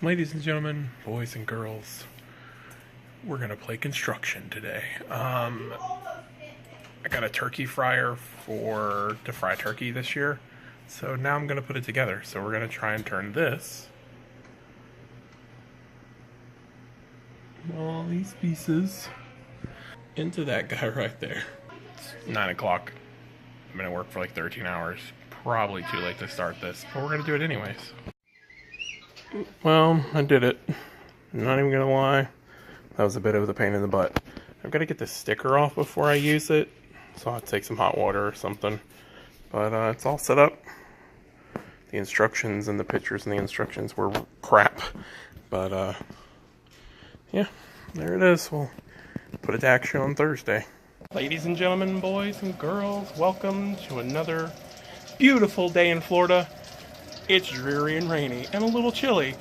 Ladies and gentlemen, boys and girls, we're gonna play construction today. I got a turkey fryer to fry turkey this year, so now I'm gonna put it together. So we're gonna try and turn this, all these pieces, into that guy right there. It's 9 o'clock. I'm gonna work for like 13 hours. Probably too late to start this, but we're gonna do it anyways. Well, I did it. I'm not even gonna lie. That was a bit of a pain in the butt. I've got to get the sticker off before I use it, so I'll take some hot water or something. But it's all set up. The instructions and the pictures and the instructions were crap. But yeah, there it is. We'll put it to action on Thursday. Ladies and gentlemen, boys and girls, welcome to another beautiful day in Florida. It's dreary and rainy and a little chilly.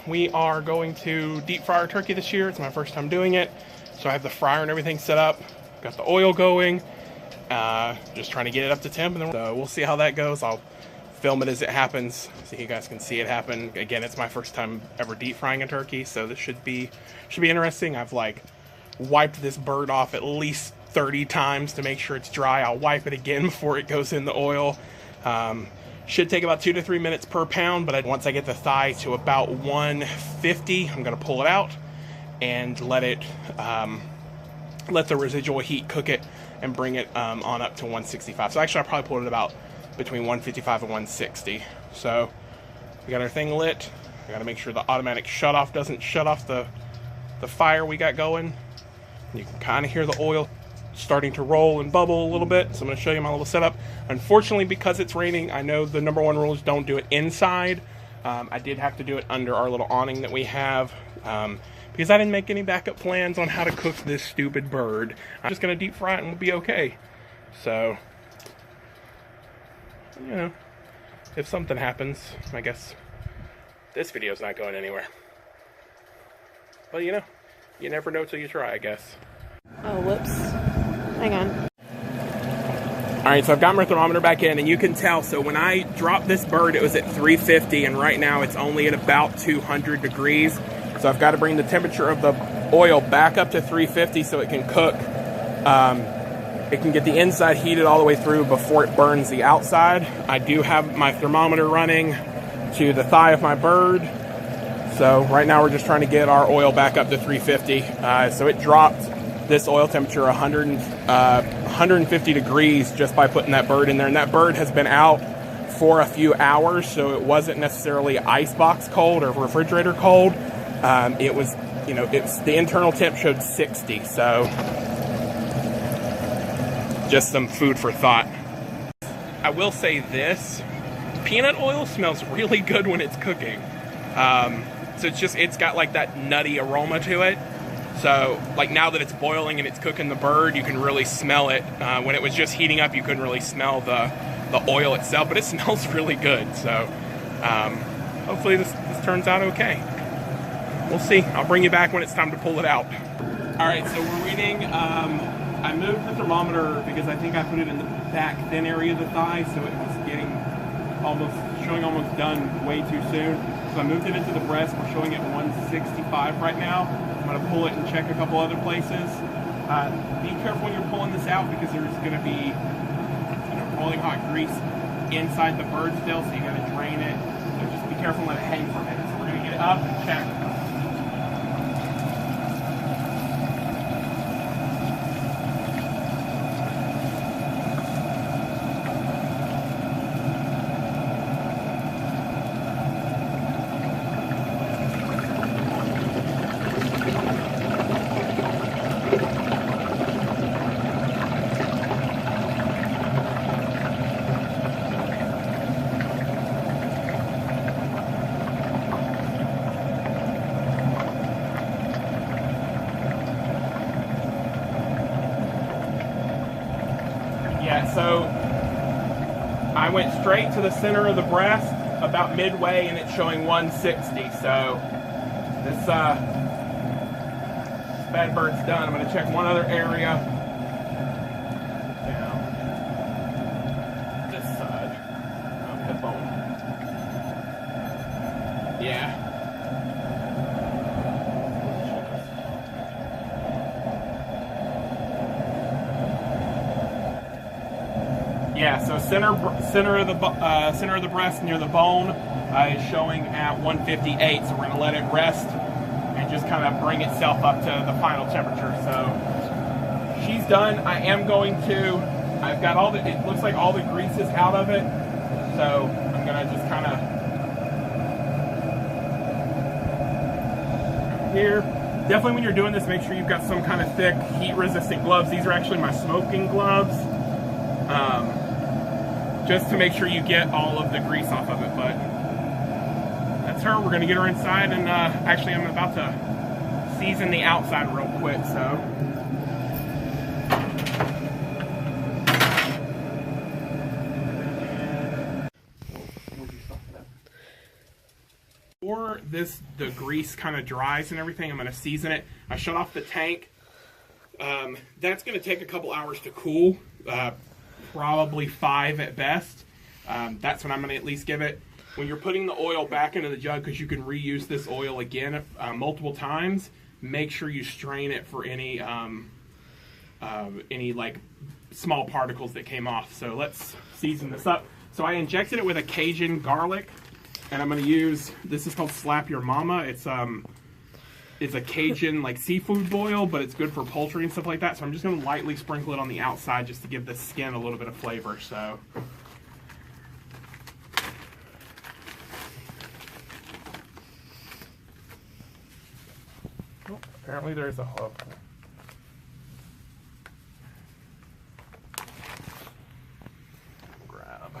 We are going to deep fry our turkey this year. It's my first time doing it. So I have the fryer and everything set up. Got the oil going. Just trying to get it up to temp. And then we'll see how that goes. I'll film it as it happens so you guys can see it happen. Again, it's my first time ever deep frying a turkey. So this should be interesting. I've like wiped this bird off at least 30 times to make sure it's dry. I'll wipe it again before it goes in the oil. Should take about 2 to 3 minutes per pound, but once I get the thigh to about 150, I'm going to pull it out and let the residual heat cook it and bring it on up to 165. So actually, I'll probably pull it about between 155 and 160. So we got our thing lit. I got to make sure the automatic shutoff doesn't shut off the fire we got going. You can kind of hear the oil starting to roll and bubble a little bit. So I'm going to show you my little setup. Unfortunately, because it's raining, I know the number one rule is don't do it inside. I did have to do it under our little awning that we have because I didn't make any backup plans on how to cook this stupid bird. I'm just going to deep fry it and we'll be okay. So, you know, if something happens, I guess this video's not going anywhere. But you know, you never know till you try, I guess. Oh, whoops. Hang on. Alright, so I've got my thermometer back in, and you can tell, so when I dropped this bird, it was at 350, and right now it's only at about 200 degrees. So I've got to bring the temperature of the oil back up to 350 so it can cook. It can get the inside heated all the way through before it burns the outside. I do have my thermometer running to the thigh of my bird. So right now we're just trying to get our oil back up to 350. So it dropped this oil temperature 150 degrees just by putting that bird in there. And that bird has been out for a few hours, so it wasn't necessarily icebox cold or refrigerator cold. It was, you know, the internal temp showed 60. So just some food for thought. I will say this, peanut oil smells really good when it's cooking. So it's got like that nutty aroma to it. So, like now that it's boiling and it's cooking the bird, you can really smell it. When it was just heating up, you couldn't really smell the oil itself, but it smells really good. So, hopefully this turns out okay. We'll see. I'll bring you back when it's time to pull it out. All right, so we're reading. I moved the thermometer because I think I put it in the back thin area of the thigh, so it was showing almost done way too soon. So I moved it into the breast. We're showing it 165 right now. I'm going to pull it and check a couple other places. Be careful when you're pulling this out because there's going to be boiling hot grease inside the bird still, so you got to drain it. So just be careful and let it hang for a minute. So we're going to get it up and check. So I went straight to the center of the breast about midway and it's showing 160. So this bad bird's done. I'm going to check one other area. Down this side. Hip bone. Yeah. Yeah, so center of the breast near the bone is showing at 158. So we're gonna let it rest and just kind of bring itself up to the final temperature. So she's done. I am going to. I've got all the. It looks like all the grease is out of it. So I'm gonna just kind of here. Definitely when you're doing this, make sure you've got some kind of thick, heat-resistant gloves. These are actually my smoking gloves. Just to make sure you get all of the grease off of it. But that's her. We're going to get her inside, and actually I'm about to season the outside real quick. So before the grease kind of dries and everything, I'm going to season it. I shut off the tank. That's going to take a couple hours to cool. Probably 5 at best. That's when I'm going to at least give it. When you're putting the oil back into the jug, because you can reuse this oil again multiple times, make sure you strain it for any like small particles that came off. So let's season this up. So I injected it with a Cajun garlic, and I'm going to use, this is called Slap Your Mama. It's a Cajun like seafood boil, but it's good for poultry and stuff like that. So I'm just going to lightly sprinkle it on the outside just to give the skin a little bit of flavor. So oh, apparently there's a hook. Grab.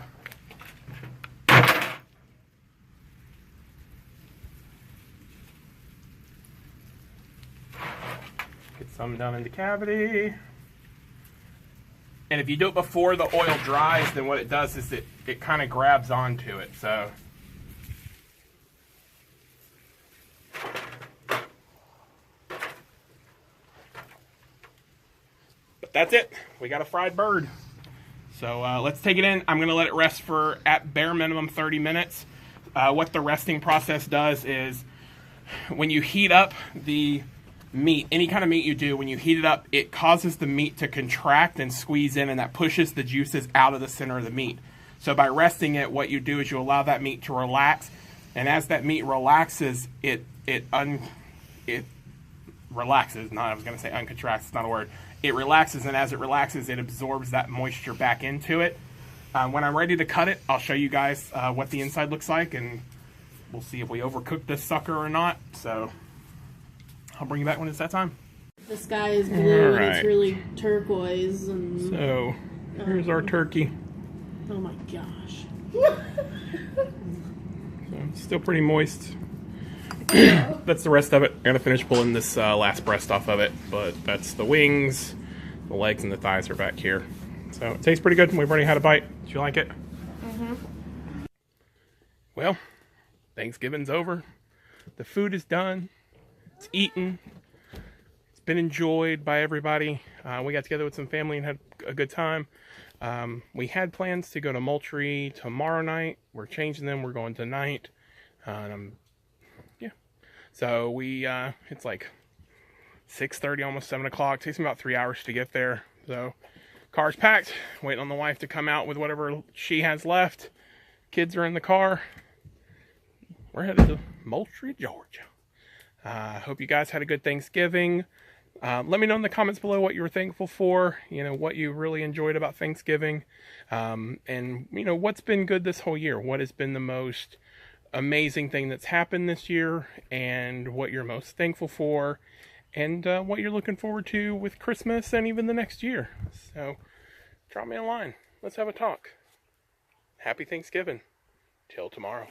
Get some down in the cavity. And if you do it before the oil dries, then what it does is it kind of grabs onto it. So but that's it. We got a fried bird. So let's take it in. I'm going to let it rest for at bare minimum 30 minutes. What the resting process does is when you heat up the meat, any kind of meat you do, when you heat it up, it causes the meat to contract and squeeze in, and that pushes the juices out of the center of the meat. So by resting it, what you do is you allow that meat to relax, and as that meat relaxes, it relaxes. I was going to say uncontracts, it's not a word. It relaxes, and as it relaxes, it absorbs that moisture back into it. When I'm ready to cut it, I'll show you guys what the inside looks like, and we'll see if we overcooked this sucker or not. So I'll bring you back when it's that time. The sky is blue and it's really turquoise. And so here's our turkey. Oh my gosh. So it's still pretty moist. That's the rest of it. I'm going to finish pulling this last breast off of it, but that's the wings, the legs, and the thighs are back here. So it tastes pretty good. We've already had a bite. Did you like it? Mm-hmm. Well, Thanksgiving's over. The food is done. It's eaten. It's been enjoyed by everybody. We got together with some family and had a good time. We had plans to go to Moultrie tomorrow night. We're changing them. We're going tonight. Yeah. So we, it's like 6:30, almost 7 o'clock. Takes me about 3 hours to get there. So car's packed. Waiting on the wife to come out with whatever she has left. Kids are in the car. We're headed to Moultrie, Georgia. Hope you guys had a good Thanksgiving. Let me know in the comments below what you were thankful for, what you really enjoyed about Thanksgiving, and what's been good this whole year. What has been the most amazing thing that's happened this year, and what you're most thankful for, and what you're looking forward to with Christmas and even the next year. So drop me a line. Let's have a talk. Happy Thanksgiving. Till tomorrow.